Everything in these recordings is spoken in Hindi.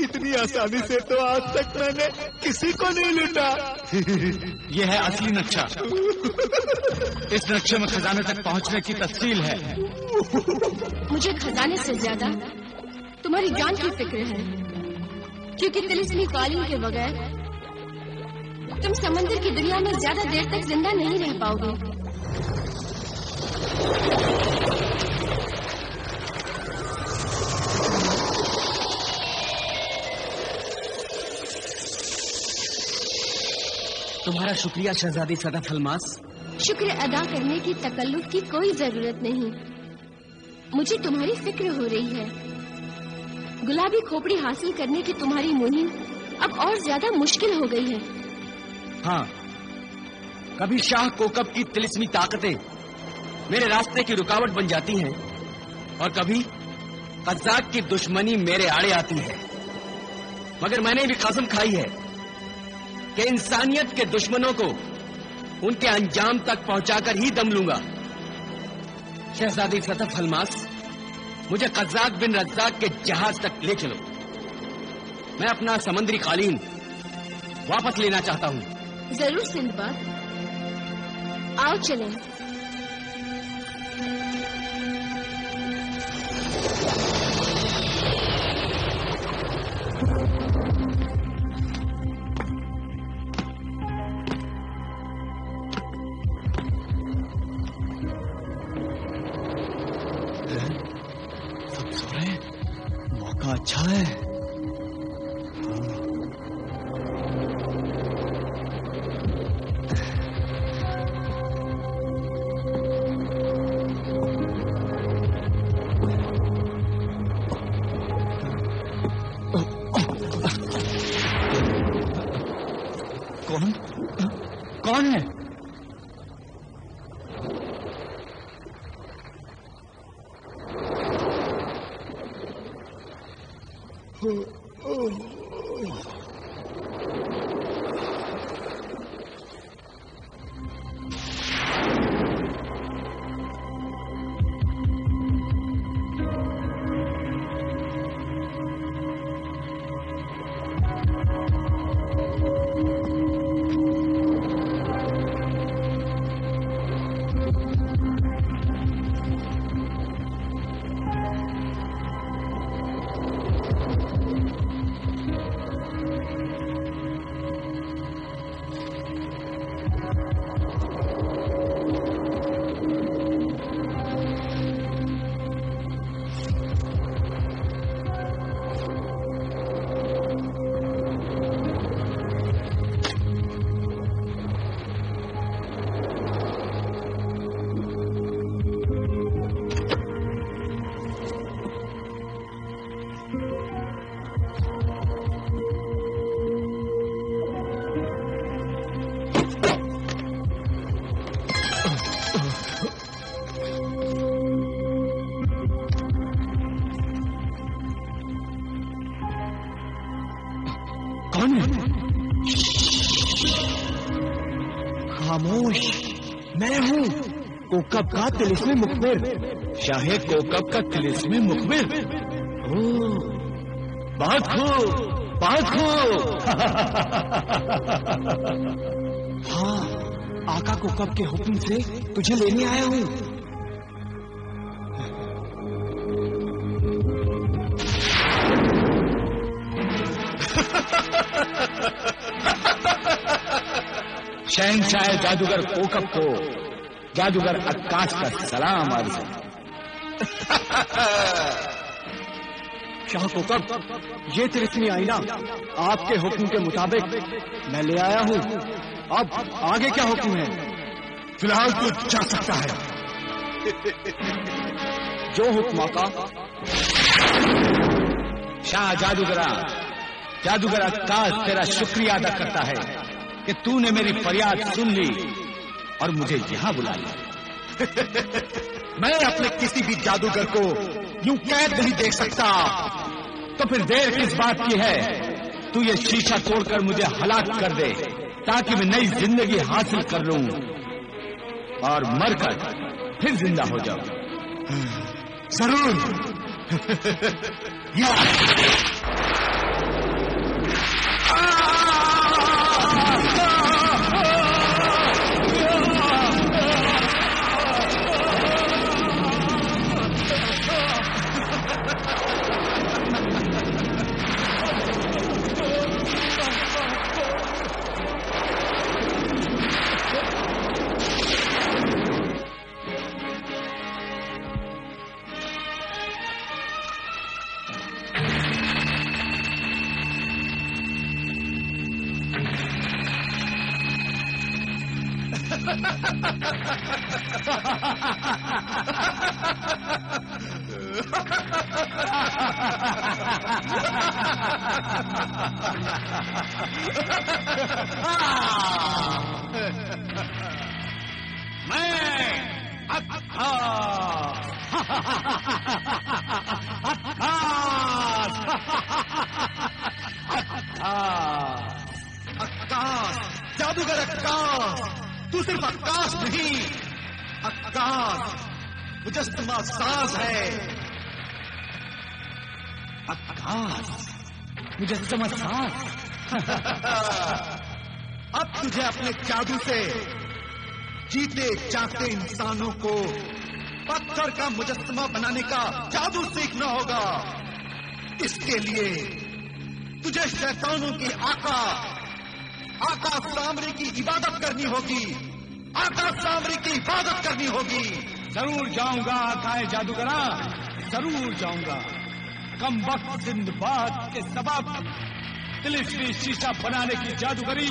इतनी आसानी से तो आज तक मैंने किसी को नहीं लूटा। यह है असली नक्शा। इस नक्शे में खजाने तक पहुंचने की तफसील है। मुझे खजाने से ज्यादा तुम्हारी जान की फिक्र है, क्योंकि तिलिस्मी कालीन के बगैर तुम समंदर की दुनिया में ज्यादा देर तक जिंदा नहीं रह पाओगे। तुम्हारा शुक्रिया शहजादी सदफ अल्मास। शुक्र अदा करने की तकल्लुफ की कोई जरूरत नहीं। मुझे तुम्हारी फिक्र हो रही है। गुलाबी खोपड़ी हासिल करने की तुम्हारी मुहिम अब और ज्यादा मुश्किल हो गई है। हाँ, कभी शाह कोकब की तिलिस्मी ताकतें मेरे रास्ते की रुकावट बन जाती हैं और कभी कज़्ज़ाक की दुश्मनी मेरे आड़े आती है। मगर मैंने भी कसम खाई है कि इंसानियत के दुश्मनों को उनके अंजाम तक पहुंचाकर ही दम लूंगा। शहजादी सदफ अल्मास, मुझे कज़्ज़ाक बिन रज़्ज़ाक के जहाज तक ले चलो। मैं अपना समंदरी कालीन वापस लेना चाहता हूं। जरूर सिंदबाद, आओ चलें। मौका अच्छा है। कौन है? खामोश, मैं हूँ कोकब का तिलिस्मी मुखबिर। शाहे कोकब का तिलिस्मी मुखबिर। ओह, बहुत खूब, बहुत खूब। हाँ, आका कोकब के हुक्म से तुझे लेने आया हूँ। शहंशाह जादूगर कोकब को जादूगर अक्कास का सलाम अर्ज़ है। शाह कोकब, ये तिलिस्मी आईना आपके हुक्म के मुताबिक मैं ले आया हूँ। अब आगे क्या हुक्म है? फिलहाल तू जा सकता है। जो हुक्म आका। शाह जादूगर अक्कास तेरा शुक्रिया अदा करता है कि तूने मेरी फरियाद सुन ली और मुझे यहां बुला लिया। मैं अपने किसी भी जादूगर को यूं कैद नहीं देख सकता। तो फिर देर किस बात की है? तू ये शीशा तोड़कर मुझे हलाक कर दे ताकि मैं नई जिंदगी हासिल कर लूं और मरकर फिर जिंदा हो जाऊं। जरूर। जादूगर अक्कास, तू सिर्फ अक्कास नहीं, अक्कास मुजस्समा साज है। अक्कास मुजस्समा साज। अब तुझे अपने जादू से जीते जागते इंसानों को पत्थर का मुजस्समा बनाने का जादू सीखना होगा। इसके लिए तुझे शैतानों की आका सामरी की इबादत करनी होगी। आका सामरी की इबादत करनी होगी। जरूर जाऊंगा आकाए जादूगरा, जरूर जाऊंगा। कम वक्त सिंदबाद के सबब तिलिस्मी शीशा बनाने की जादूगरी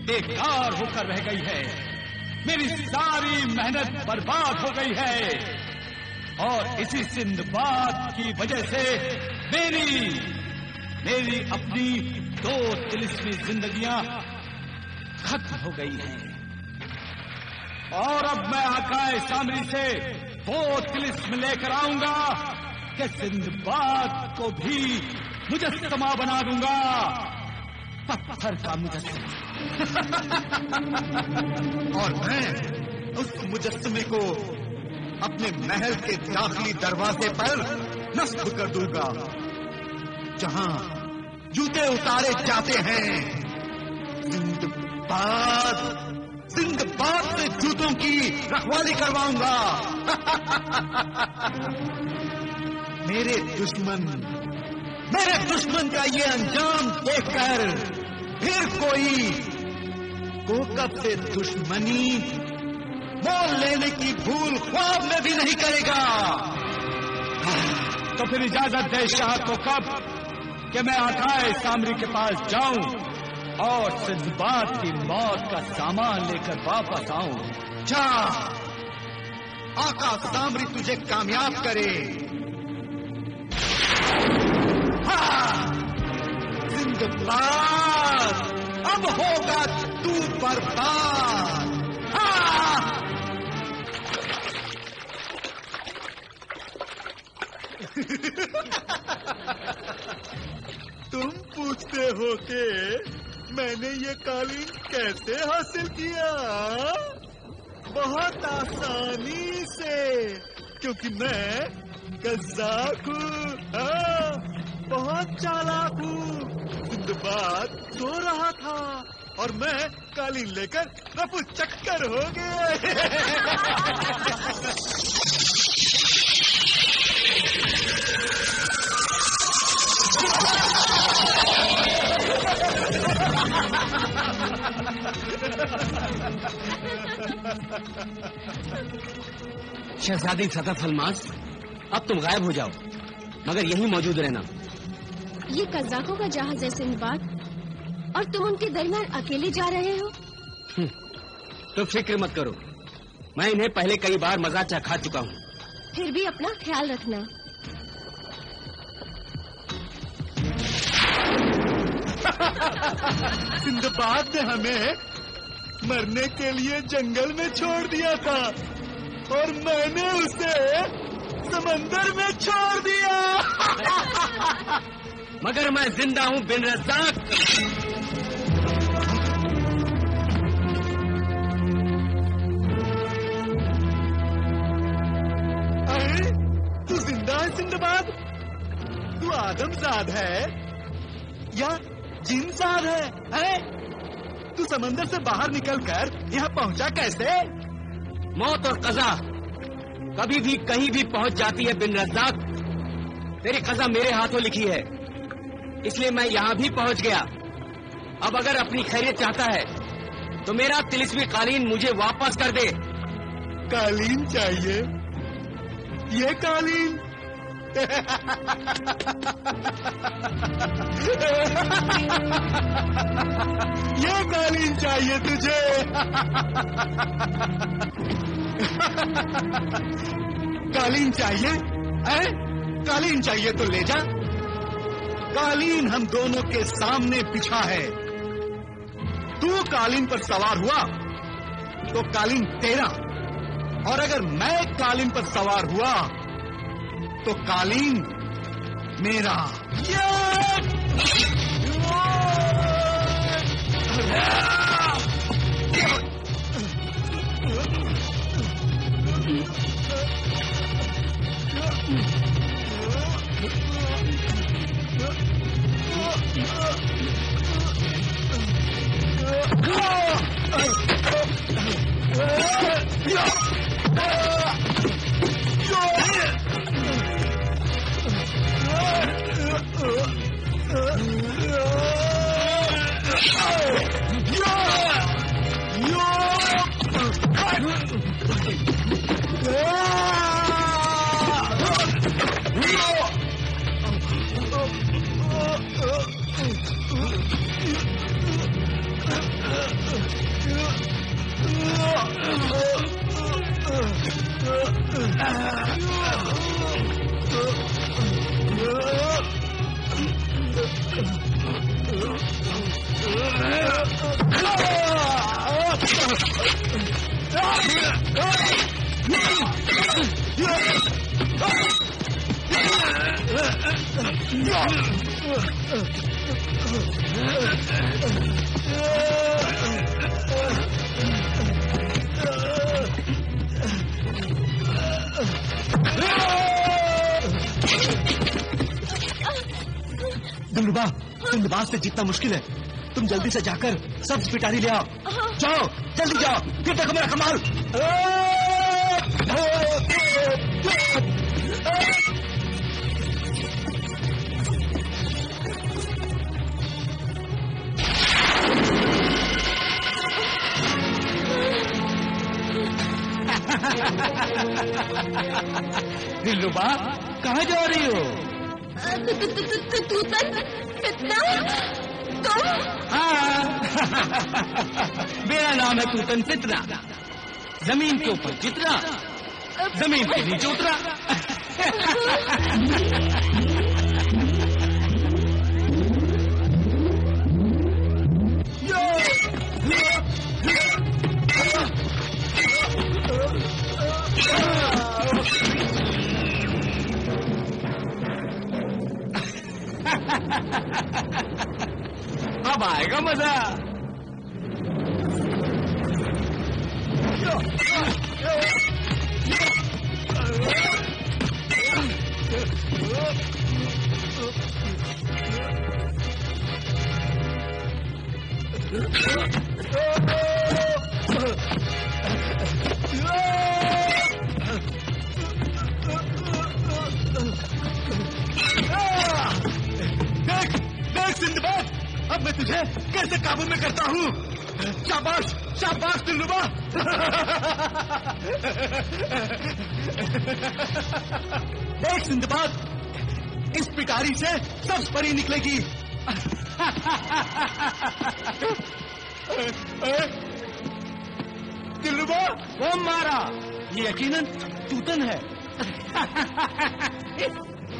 बेकार होकर रह गई है। मेरी सारी मेहनत बर्बाद हो गई है और इसी सिंदबाद की वजह से मेरी अपनी 2 तिलिस्मी जिंदगियां खत्म हो गई हैं। और अब मैं आकाए सामरी से वो तिलिस्म लेकर आऊंगा कि सिंदबाद को भी मुजस्समा बना दूंगा, पत्थर का मुजस्समा। और मैं उस मुजस्समे को अपने महल के दाखिली दरवाजे पर नस्ब कर दूंगा, जहां जूते उतारे जाते हैं। सिंदबाद से जूतों की रखवाली करवाऊंगा। मेरे दुश्मन का ये अंजाम देखकर फिर कोई कोकब से दुश्मनी मोल लेने की भूल ख्वाब में भी नहीं करेगा। तो फिर इजाजत दे शाह कोकब कि मैं आकाए सामरी के पास जाऊं और सिंदबाद की मौत का सामान लेकर वापस आऊं। जा, आका सामरी तुझे कामयाब करे। सिंदबाद, अब होगा तू बर्बाद। तुम पूछते हो कि मैंने ये कालीन कैसे हासिल किया? बहुत आसानी से, क्योंकि मैं कज़्ज़ाक हूँ, बहुत चालाक हूँ। सिंदबाद सो रहा था और मैं कालीन लेकर रफू चक्कर हो गए। शहजादी सतफ अलमास, अब तुम गायब हो जाओ, मगर यहीं मौजूद रहना। ये कज़्ज़ाकों का जहाज है सिंदबाद, और तुम उनके दरमियान अकेले जा रहे हो? तो फिक्र मत करो, मैं इन्हें पहले कई बार मजा चखा चुका हूँ। फिर भी अपना ख्याल रखना। सिंदबाद ने हमें मरने के लिए जंगल में छोड़ दिया था और मैंने उसे समंदर में छोड़ दिया। मगर मैं जिंदा हूँ बिन रज़्ज़ाक। तू जिंदा है सिंदबाद, तू आदमजाद है या जिनजाद है? तू समंदर से बाहर निकलकर यहाँ पहुंचा कैसे? मौत और कज़ा कभी भी कहीं भी पहुंच जाती है बिन रज़्ज़ाक। तेरी कज़ा मेरे हाथों लिखी है, इसलिए मैं यहाँ भी पहुंच गया। अब अगर अपनी खैरियत चाहता है तो मेरा तिलिस्मी कालीन मुझे वापस कर दे। कालीन चाहिए? ये कालीन? ये कालीन चाहिए तुझे? कालीन चाहिए? कालीन चाहिए तो ले जा। कालीन हम दोनों के सामने बिछा है। तू कालीन पर सवार हुआ तो कालीन तेरा, और अगर मैं कालीन पर सवार हुआ तो कालीन मेरा। दिलरुबा, सिंदबाद से जितना मुश्किल है, तुम जल्दी से जाकर सब्ज पिटारी ले आओ। जाओ, जल्दी जाओ, फिर देखो मेरा कमाल। दिलरुबा, कहाँ जा रही हो? हाँ, मेरा नाम है तूतन फितना। जमीन के ऊपर जितना, जमीन के नीचे उतरा। अब आएगा मजा। देख सिंदबाद, अब मैं तुझे कैसे काबू में करता हूँ। शाबाश, शाबाश दिलरुबा। देख सिंदबाद, इस पिटारी से सब्ज परी निकलेगी। दिलरुबा, वो मारा, ये यकीनन तूतन है।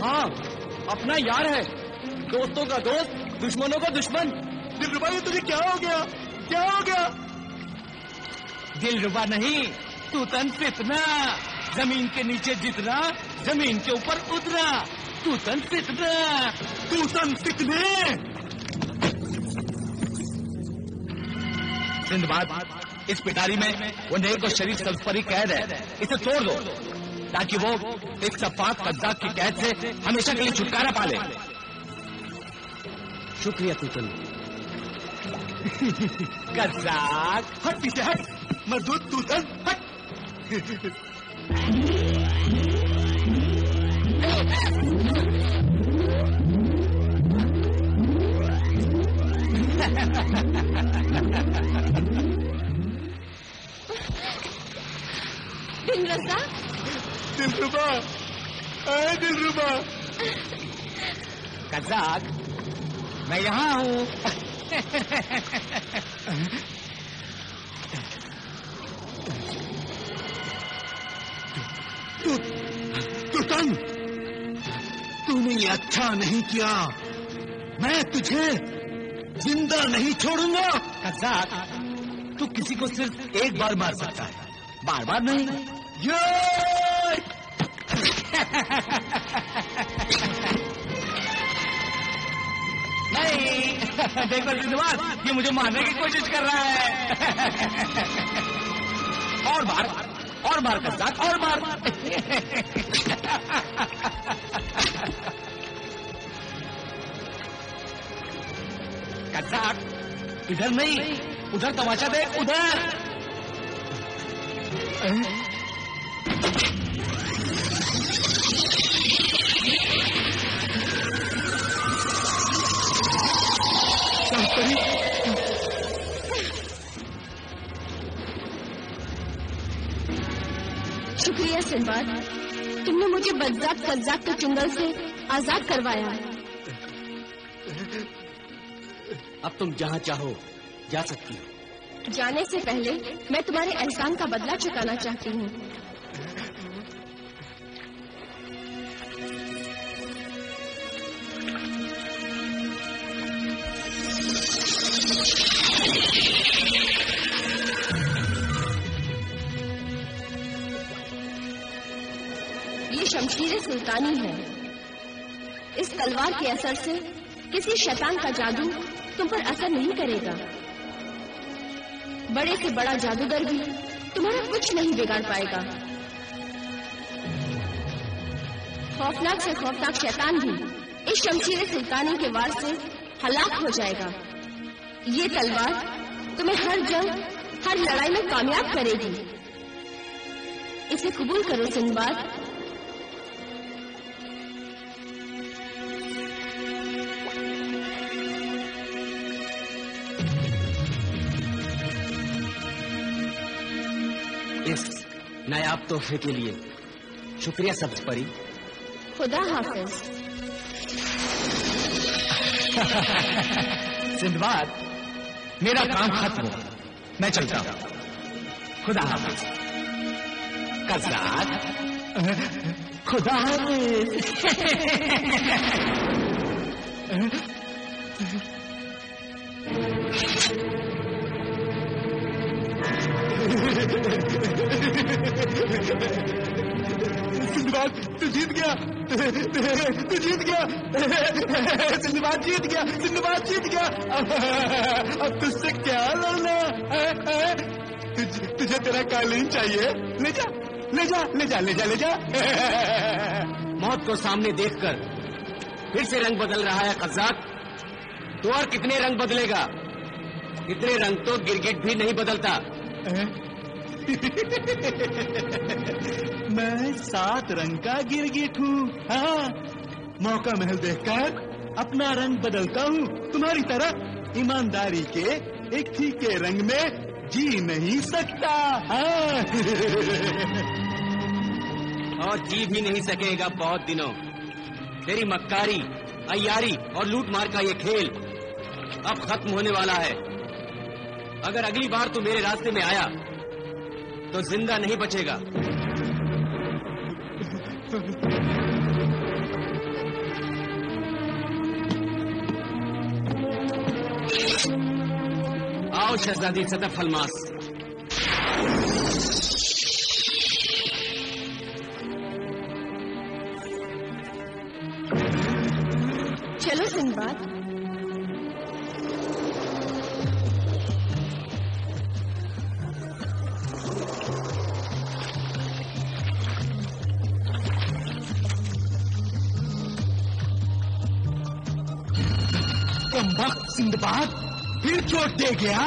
हाँ, अपना यार है, दोस्तों का दोस्त, दुश्मनों का दुश्मन। दिलरुबा, ये तुझे क्या हो गया? क्या हो गया? दिलरुबा नहीं, तूतन फितना। जमीन के नीचे जितना, जमीन के ऊपर उतरा। तूतन फितना, तूतन फितने। सिंदबाद, इस पिटारी में वो नेक और शरीफ सब्ज परी कैद है, इसे तोड़ दो। ताकि वो एक सफाक कज्जाब की कैद से हमेशा के लिए छुटकारा पा ले। शुक्रिया तूतन। कज्जाब हट पीछे हट, मर्दूद तूतन हट। दिलरुबा, दिलरुबा, अरे दिलरुबा। कज्जाक, मैं यहाँ हूँ। तूतन, तूने ये अच्छा नहीं किया। मैं तुझे जिंदा नहीं छोड़ूंगा। कज्जाक, तू किसी को सिर्फ एक बार मार सकता है, बार बार नहीं। नहीं, देखो जिंदाबाद, ये मुझे मारने की कोशिश कर रहा है। और बार कज्जाक, और बार। कज्जाक, इधर नहीं, उधर तमाशा दे, उधर। शुक्रिया सिंबाद, तुमने मुझे बदजात कज्जाब के चुंगल से आजाद करवाया। अब तुम जहाँ चाहो जा सकती हो। जाने से पहले मैं तुम्हारे एहसान का बदला चुकाना चाहती हूँ। ये शमशीर सुल्तानी है। इस तलवार के असर से किसी शैतान का जादू तुम पर असर नहीं करेगा। बड़े से बड़ा जादूगर भी तुम्हारा कुछ नहीं बिगाड़ पाएगा। खौफनाक से खौफनाक शैतान भी इस शमशीर सुल्तानी के वार से हलाक हो जाएगा। ये तलवार तुम्हें हर जंग, हर लड़ाई में कामयाब करेगी। इसे कबूल करो सिंबाद। इस नायाब तोहफे के लिए शुक्रिया सब्ज परी। खुदा हाफिज। सिंदबाद, मेरा काम खत्म हो, मैं चलता हूँ। खुदा हाफिज। कज्जाक, खुदा हाफिज। सिंदबाद, तू जीत गया, तू जीत गया। सिंदबाद जीत गया, सिंदबाद जीत गया। अब तुझसे क्या लड़ना? तुझे तेरा कालीन चाहिए? ले जा, ले जा, ले जा, ले जा, ले जा। मौत को सामने देखकर फिर से रंग बदल रहा है कज्जाक। तो और कितने रंग बदलेगा? इतने रंग तो गिरगिट भी नहीं बदलता। मैं 7 रंग का गिरगिट हूँ। हाँ, मौका महल देखकर अपना रंग बदलता हूँ। तुम्हारी तरह ईमानदारी के एक फीके रंग में जी नहीं सकता। हाँ। और जी भी नहीं सकेगा बहुत दिनों। तेरी मक्कारी, अय्यारी और लूट मार का ये खेल अब खत्म होने वाला है। अगर अगली बार तू मेरे रास्ते में आया तो जिंदा नहीं बचेगा। आओ शहजादी सतफ अलमास। चलो सिंबाद। कमबख्त सिंदबाद फिर चोट दे गया।